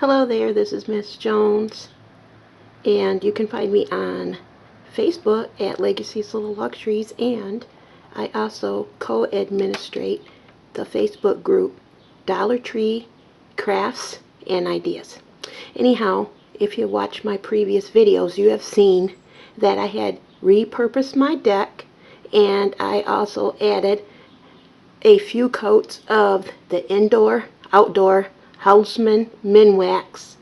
Hello there, this is Miss Jones, and you can find me on Facebook at Legacy's Little Luxuries, and I also co-administrate the Facebook group Dollar Tree Crafts and Ideas. Anyhow, if you watch my previous videos, you have seen that I had repurposed my deck, and I also added a few coats of the outdoor Houseman Minwax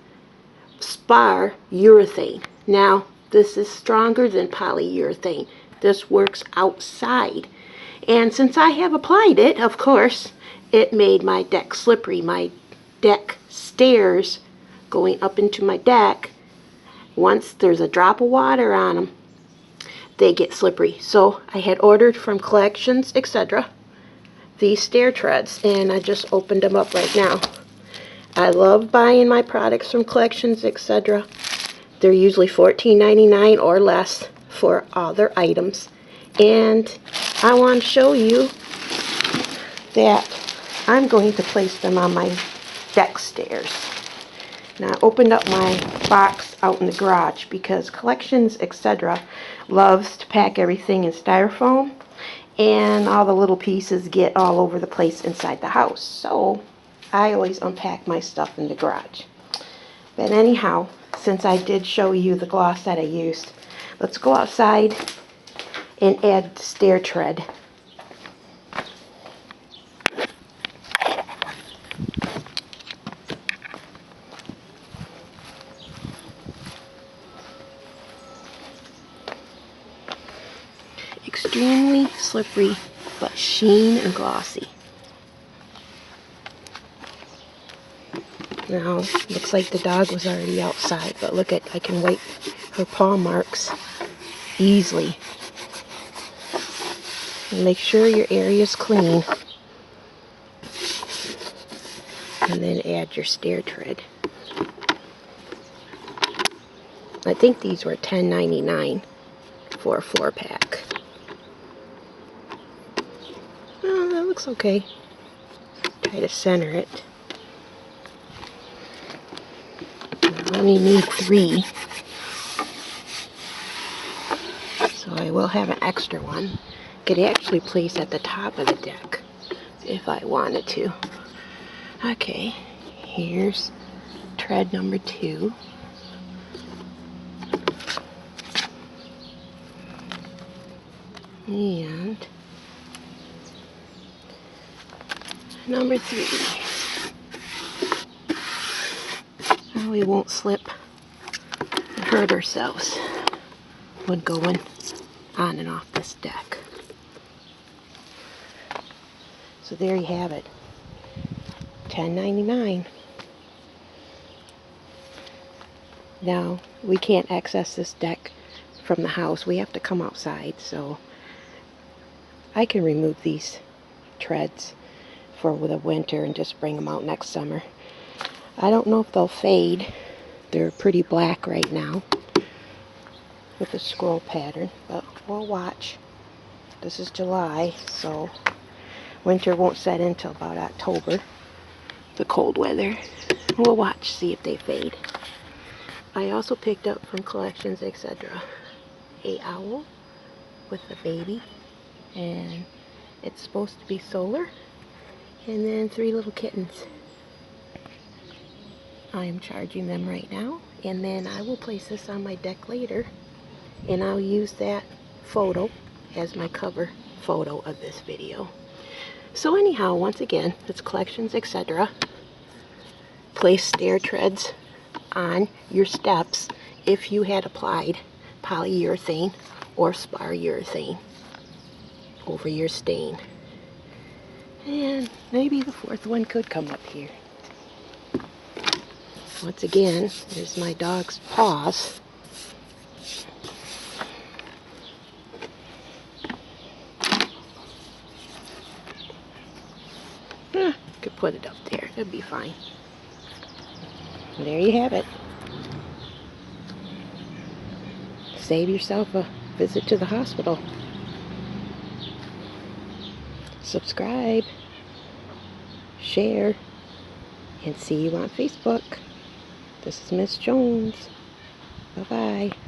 Spar urethane. Now, this is stronger than polyurethane. This works outside. And since I have applied it, of course, it made my deck slippery. My deck stairs going up into my deck, once there's a drop of water on them, they get slippery. So I had ordered from Collections, etc., these stair treads, and I just opened them up right now. I love buying my products from Collections, etc. They're usually $14.99 or less for all their items. And I want to show you that I'm going to place them on my deck stairs. Now, I opened up my box out in the garage because Collections, etc. loves to pack everything in styrofoam, and all the little pieces get all over the place inside the house. So I always unpack my stuff in the garage. But anyhow, since I did show you the gloss that I used, let's go outside and add stair tread. Extremely slippery, but sheen and glossy. Now, looks like the dog was already outside, but look at, I can wipe her paw marks easily. And make sure your area is clean. And then add your stair tread. I think these were $10.99 for a 4-pack. Oh, that looks okay. Try to center it. I only need 3. So I will have an extra one. Could actually place at the top of the deck if I wanted to. Okay, here's tread number 2. And number 3. Now we won't slip and hurt ourselves when going on and off this deck. So there you have it. $10.99. Now, we can't access this deck from the house. We have to come outside, so I can remove these treads for the winter and just bring them out next summer. I don't know if they'll fade. They're pretty black right now with the scroll pattern, but we'll watch. This is July, so winter won't set in till about October, the cold weather. We'll watch, see if they fade. I also picked up from Collections, etc. a owl with a baby, and it's supposed to be solar, and then 3 little kittens. I am charging them right now, and then I will place this on my deck later, and I'll use that photo as my cover photo of this video. So anyhow, once again, it's Collections, etc. Place stair treads on your steps if you had applied polyurethane or spar urethane over your stain. And maybe the 4th one could come up here. Once again, there's my dog's paws. Could put it up there. It'd be fine. And there you have it. Save yourself a visit to the hospital. Subscribe, share, and see you on Facebook. This is Miss Jones. Bye-bye.